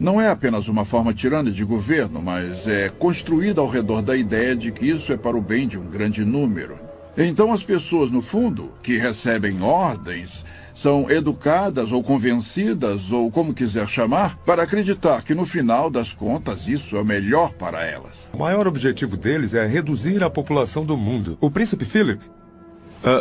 não é apenas uma forma tirana de governo, mas é construída ao redor da ideia de que isso é para o bem de um grande número. Então as pessoas, no fundo, que recebem ordens, são educadas ou convencidas, ou como quiser chamar, para acreditar que no final das contas isso é o melhor para elas. O maior objetivo deles é reduzir a população do mundo. O príncipe Philip,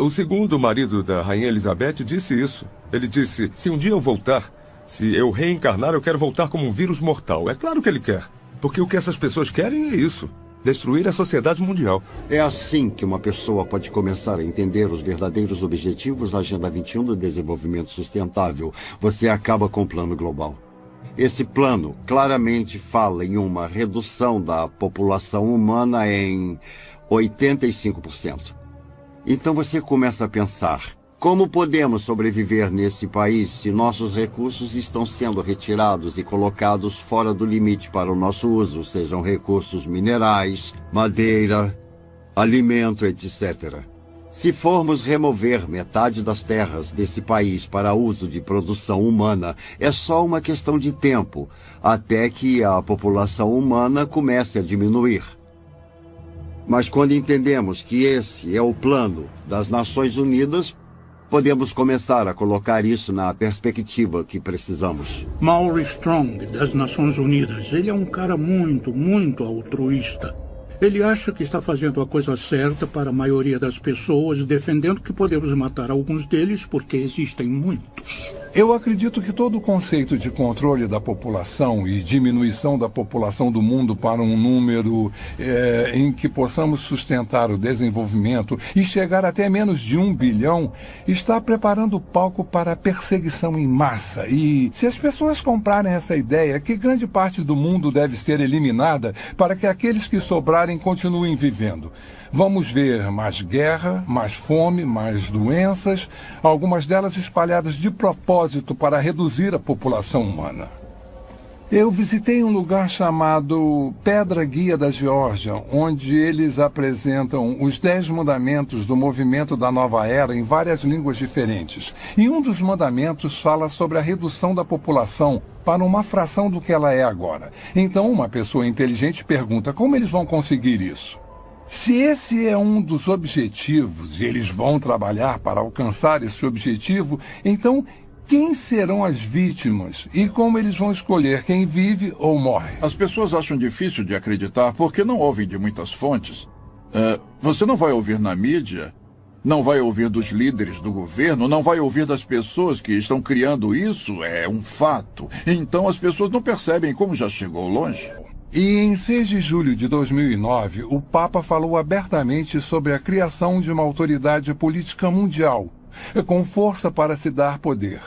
o segundo marido da rainha Elizabeth, disse isso. Ele disse, se um dia eu voltar, se eu reencarnar, eu quero voltar como um vírus mortal. É claro que ele quer, porque o que essas pessoas querem é isso. Destruir a sociedade mundial. É assim que uma pessoa pode começar a entender os verdadeiros objetivos da Agenda 21 do Desenvolvimento Sustentável. Você acaba com o plano global. Esse plano claramente fala em uma redução da população humana em 85%. Então você começa a pensar, como podemos sobreviver nesse país se nossos recursos estão sendo retirados e colocados fora do limite para o nosso uso, sejam recursos minerais, madeira, alimento, etc. Se formos remover metade das terras desse país para uso de produção humana, é só uma questão de tempo, até que a população humana comece a diminuir. Mas quando entendemos que esse é o plano das Nações Unidas, podemos começar a colocar isso na perspectiva que precisamos. Maury Strong, das Nações Unidas, ele é um cara muito altruísta. Ele acha que está fazendo a coisa certa para a maioria das pessoas, defendendo que podemos matar alguns deles porque existem muitos. Eu acredito que todo o conceito de controle da população e diminuição da população do mundo para um número em que possamos sustentar o desenvolvimento e chegar até menos de 1 bilhão está preparando o palco para a perseguição em massa. E se as pessoas comprarem essa ideia, que grande parte do mundo deve ser eliminada para que aqueles que sobrarem continuem vivendo. Vamos ver mais guerra, mais fome, mais doenças, algumas delas espalhadas de propósito para reduzir a população humana. Eu visitei um lugar chamado Pedra Guia da Geórgia, onde eles apresentam os 10 mandamentos do movimento da Nova Era em várias línguas diferentes. E um dos mandamentos fala sobre a redução da população para uma fração do que ela é agora. Então uma pessoa inteligente pergunta como eles vão conseguir isso. Se esse é um dos objetivos e eles vão trabalhar para alcançar esse objetivo, então quem serão as vítimas e como eles vão escolher quem vive ou morre? As pessoas acham difícil de acreditar porque não ouvem de muitas fontes. Você não vai ouvir na mídia, não vai ouvir dos líderes do governo, não vai ouvir das pessoas que estão criando isso, é um fato. Então as pessoas não percebem como já chegou longe. E em 6 de julho de 2009, o Papa falou abertamente sobre a criação de uma autoridade política mundial, com força para se dar poder.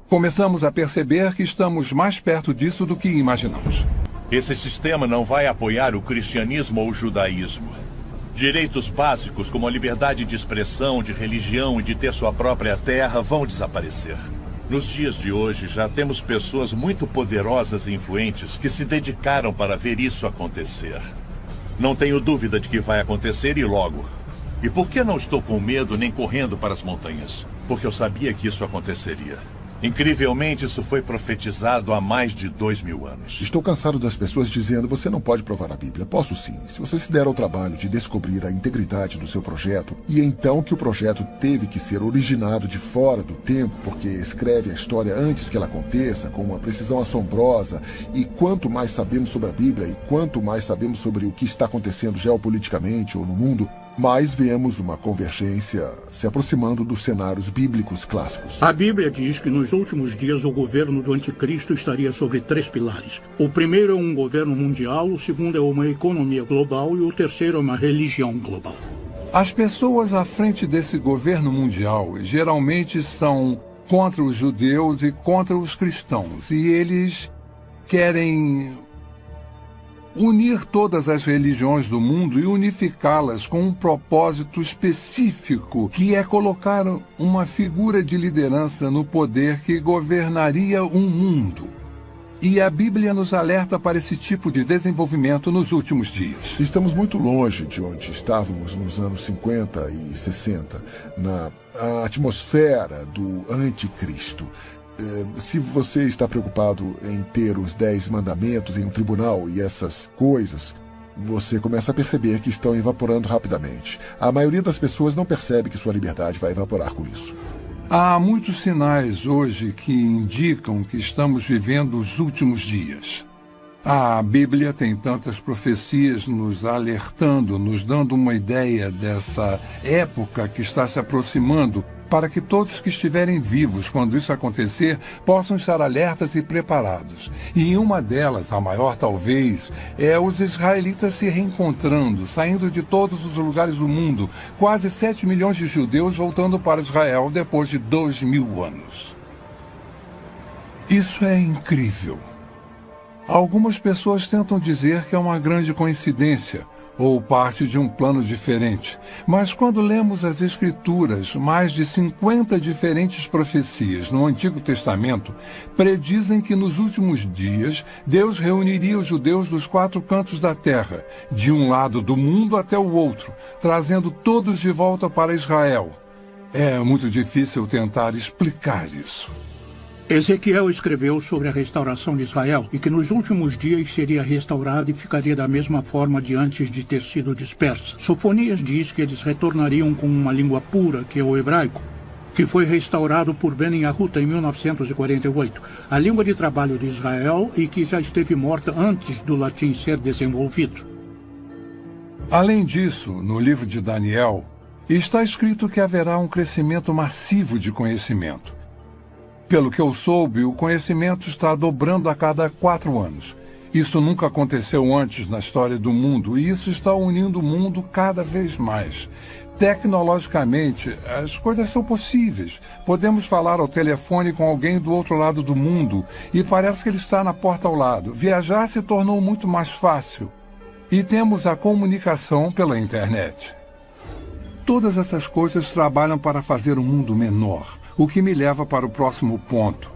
Começamos a perceber que estamos mais perto disso do que imaginamos. Esse sistema não vai apoiar o cristianismo ou o judaísmo. Direitos básicos como a liberdade de expressão, de religião e de ter sua própria terra vão desaparecer. Nos dias de hoje, já temos pessoas muito poderosas e influentes que se dedicaram para ver isso acontecer. Não tenho dúvida de que vai acontecer e logo. E por que não estou com medo nem correndo para as montanhas? Porque eu sabia que isso aconteceria. Incrivelmente, isso foi profetizado há mais de 2000 anos. Estou cansado das pessoas dizendo, você não pode provar a Bíblia. Posso sim, se você se der ao trabalho de descobrir a integridade do seu projeto, e então que o projeto teve que ser originado de fora do tempo, porque escreve a história antes que ela aconteça, com uma precisão assombrosa, e quanto mais sabemos sobre a Bíblia, e quanto mais sabemos sobre o que está acontecendo geopoliticamente ou no mundo, mais vemos uma convergência se aproximando dos cenários bíblicos clássicos. A Bíblia diz que nos últimos dias o governo do anticristo estaria sobre 3 pilares. O primeiro é um governo mundial, o segundo é uma economia global e o terceiro é uma religião global. As pessoas à frente desse governo mundial geralmente são contra os judeus e contra os cristãos. E eles querem unir todas as religiões do mundo e unificá-las com um propósito específico, que é colocar uma figura de liderança no poder que governaria um mundo. E a Bíblia nos alerta para esse tipo de desenvolvimento nos últimos dias. Estamos muito longe de onde estávamos nos anos 50 e 60, na atmosfera do anticristo. Se você está preocupado em ter os 10 mandamentos em um tribunal e essas coisas, você começa a perceber que estão evaporando rapidamente. A maioria das pessoas não percebe que sua liberdade vai evaporar com isso. Há muitos sinais hoje que indicam que estamos vivendo os últimos dias. A Bíblia tem tantas profecias nos alertando, nos dando uma ideia dessa época que está se aproximando, para que todos que estiverem vivos quando isso acontecer possam estar alertas e preparados. E uma delas, a maior talvez, é os israelitas se reencontrando, saindo de todos os lugares do mundo, quase 7 milhões de judeus voltando para Israel depois de 2000 anos. Isso é incrível. Algumas pessoas tentam dizer que é uma grande coincidência, ou parte de um plano diferente. Mas quando lemos as Escrituras, mais de 50 diferentes profecias no Antigo Testamento predizem que nos últimos dias Deus reuniria os judeus dos 4 cantos da terra, de um lado do mundo até o outro, trazendo todos de volta para Israel. É muito difícil tentar explicar isso. Ezequiel escreveu sobre a restauração de Israel e que nos últimos dias seria restaurada e ficaria da mesma forma de antes de ter sido dispersa. Sofonias diz que eles retornariam com uma língua pura, que é o hebraico, que foi restaurado por Ben Yahuta em 1948, a língua de trabalho de Israel e que já esteve morta antes do latim ser desenvolvido. Além disso, no livro de Daniel, está escrito que haverá um crescimento massivo de conhecimento. Pelo que eu soube, o conhecimento está dobrando a cada 4 anos. Isso nunca aconteceu antes na história do mundo e isso está unindo o mundo cada vez mais. Tecnologicamente, as coisas são possíveis. Podemos falar ao telefone com alguém do outro lado do mundo e parece que ele está na porta ao lado. Viajar se tornou muito mais fácil. E temos a comunicação pela internet. Todas essas coisas trabalham para fazer o mundo menor. O que me leva para o próximo ponto.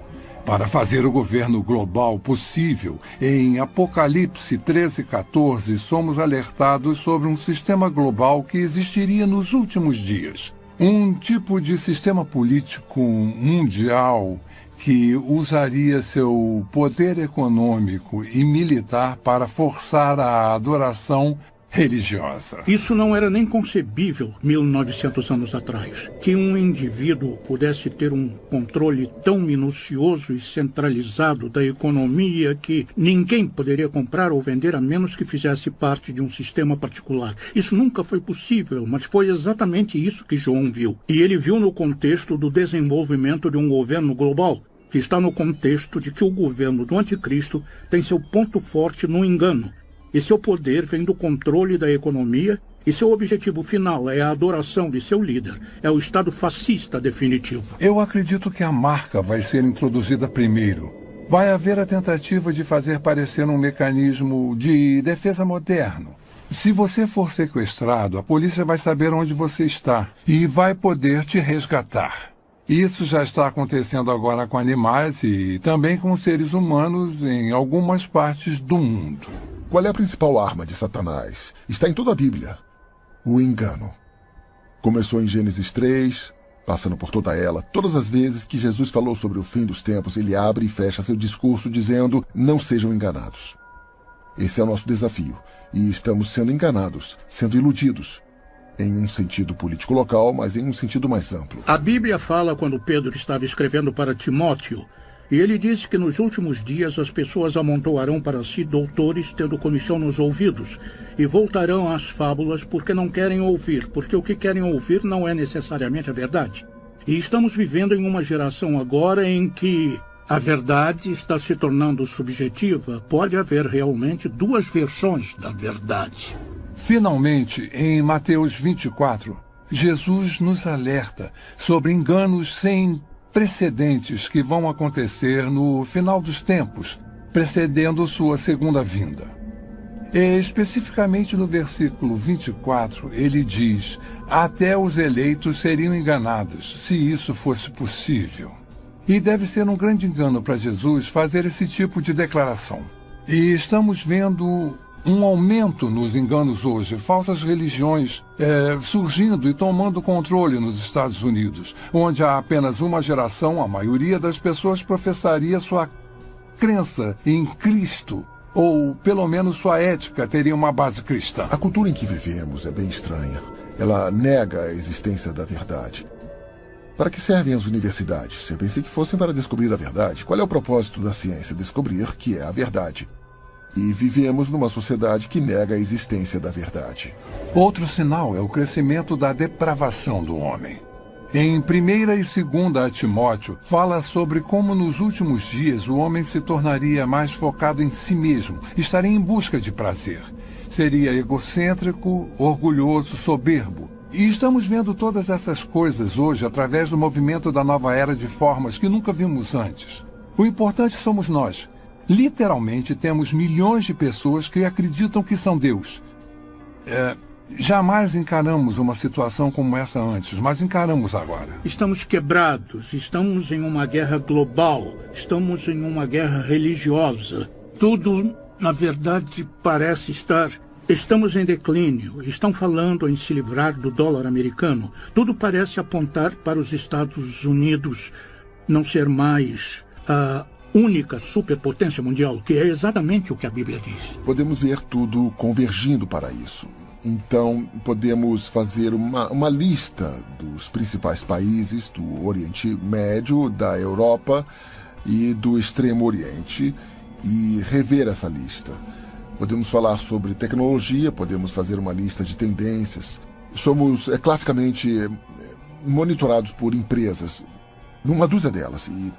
Para fazer o governo global possível, em Apocalipse 13:14, somos alertados sobre um sistema global que existiria nos últimos dias. Um tipo de sistema político mundial que usaria seu poder econômico e militar para forçar a adoração religiosa. Isso não era nem concebível 1900 anos atrás, que um indivíduo pudesse ter um controle tão minucioso e centralizado da economia que ninguém poderia comprar ou vender a menos que fizesse parte de um sistema particular. Isso nunca foi possível, mas foi exatamente isso que João viu. E ele viu no contexto do desenvolvimento de um governo global, que está no contexto de que o governo do anticristo tem seu ponto forte no engano. E seu poder vem do controle da economia, e seu objetivo final é a adoração de seu líder. É o Estado fascista definitivo. Eu acredito que a marca vai ser introduzida primeiro. Vai haver a tentativa de fazer parecer um mecanismo de defesa moderno. Se você for sequestrado, a polícia vai saber onde você está e vai poder te resgatar. Isso já está acontecendo agora com animais e também com seres humanos em algumas partes do mundo. Qual é a principal arma de Satanás? Está em toda a Bíblia. O engano. Começou em Gênesis 3, passando por toda ela. Todas as vezes que Jesus falou sobre o fim dos tempos, ele abre e fecha seu discurso dizendo: não sejam enganados. Esse é o nosso desafio. E estamos sendo enganados, sendo iludidos. Em um sentido político local, mas em um sentido mais amplo. A Bíblia fala quando Pedro estava escrevendo para Timóteo. E ele disse que nos últimos dias as pessoas amontoarão para si doutores tendo comichão nos ouvidos e voltarão às fábulas porque não querem ouvir, porque o que querem ouvir não é necessariamente a verdade. E estamos vivendo em uma geração agora em que a verdade está se tornando subjetiva. Pode haver realmente 2 versões da verdade. Finalmente, em Mateus 24, Jesus nos alerta sobre enganos sem precedentes que vão acontecer no final dos tempos, precedendo sua segunda vinda. E, especificamente no versículo 24, ele diz: até os eleitos seriam enganados, se isso fosse possível. E deve ser um grande engano para Jesus fazer esse tipo de declaração. E estamos vendo um aumento nos enganos hoje, falsas religiões surgindo e tomando controle nos Estados Unidos, onde há apenas uma geração, a maioria das pessoas professaria sua crença em Cristo, ou pelo menos sua ética teria uma base cristã. A cultura em que vivemos é bem estranha. Ela nega a existência da verdade. Para que servem as universidades? Eu pensei que fossem para descobrir a verdade. Qual é o propósito da ciência? Descobrir que é a verdade. E vivemos numa sociedade que nega a existência da verdade. Outro sinal é o crescimento da depravação do homem. Em 1ª e 2ª Timóteo, fala sobre como nos últimos dias o homem se tornaria mais focado em si mesmo, estaria em busca de prazer. Seria egocêntrico, orgulhoso, soberbo. E estamos vendo todas essas coisas hoje através do movimento da nova era de formas que nunca vimos antes. O importante somos nós. Literalmente temos milhões de pessoas que acreditam que são Deus. Jamais encaramos uma situação como essa antes, mas encaramos agora. Estamos quebrados, estamos em uma guerra global, estamos em uma guerra religiosa. Tudo, na verdade, parece estar... Estamos em declínio, estão falando em se livrar do dólar americano. Tudo parece apontar para os Estados Unidos não ser mais a única superpotência mundial, que é exatamente o que a Bíblia diz. Podemos ver tudo convergindo para isso. Então, podemos fazer uma lista dos principais países do Oriente Médio, da Europa e do Extremo Oriente e rever essa lista. Podemos falar sobre tecnologia, podemos fazer uma lista de tendências. Somos classicamente monitorados por empresas, numa dúzia delas. E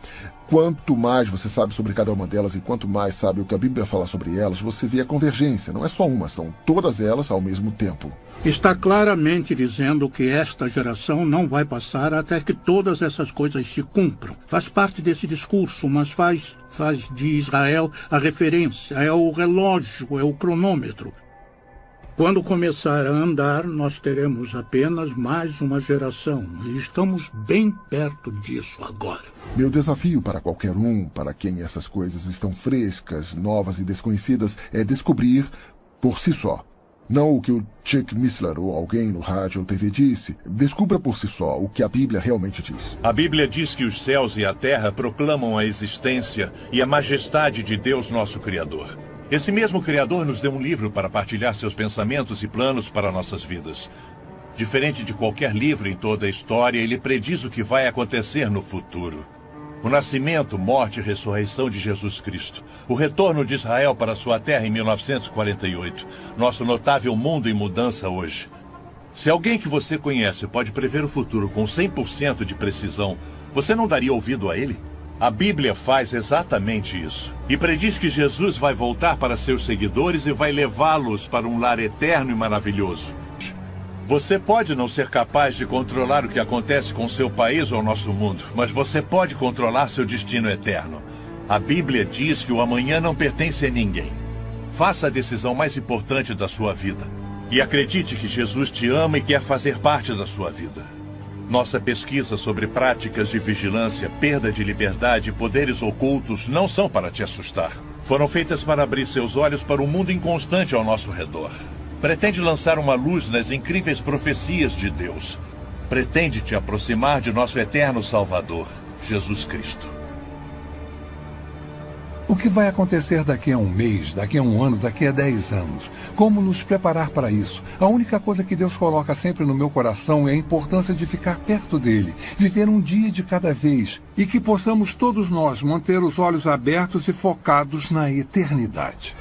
quanto mais você sabe sobre cada uma delas e quanto mais sabe o que a Bíblia fala sobre elas, você vê a convergência. Não é só uma, são todas elas ao mesmo tempo. Está claramente dizendo que esta geração não vai passar até que todas essas coisas se cumpram. Faz parte desse discurso, mas faz de Israel a referência, é o relógio, é o cronômetro. Quando começar a andar, nós teremos apenas mais uma geração. E estamos bem perto disso agora. Meu desafio para qualquer um, para quem essas coisas estão frescas, novas e desconhecidas, é descobrir por si só. Não o que o Chuck Missler ou alguém no rádio ou TV disse. Descubra por si só o que a Bíblia realmente diz. A Bíblia diz que os céus e a terra proclamam a existência e a majestade de Deus, nosso Criador. Esse mesmo Criador nos deu um livro para partilhar seus pensamentos e planos para nossas vidas. Diferente de qualquer livro em toda a história, ele prediz o que vai acontecer no futuro. O nascimento, morte e ressurreição de Jesus Cristo. O retorno de Israel para sua terra em 1948. Nosso notável mundo em mudança hoje. Se alguém que você conhece pode prever o futuro com 100% de precisão, você não daria ouvido a ele? A Bíblia faz exatamente isso. E prediz que Jesus vai voltar para seus seguidores e vai levá-los para um lar eterno e maravilhoso. Você pode não ser capaz de controlar o que acontece com seu país ou nosso mundo, mas você pode controlar seu destino eterno. A Bíblia diz que o amanhã não pertence a ninguém. Faça a decisão mais importante da sua vida. E acredite que Jesus te ama e quer fazer parte da sua vida. Nossa pesquisa sobre práticas de vigilância, perda de liberdade e poderes ocultos não são para te assustar. Foram feitas para abrir seus olhos para um mundo inconstante ao nosso redor. Pretende lançar uma luz nas incríveis profecias de Deus. Pretende te aproximar de nosso eterno Salvador, Jesus Cristo. O que vai acontecer daqui a um mês, daqui a um ano, daqui a 10 anos? Como nos preparar para isso? A única coisa que Deus coloca sempre no meu coração é a importância de ficar perto dele, viver um dia de cada vez e que possamos todos nós manter os olhos abertos e focados na eternidade.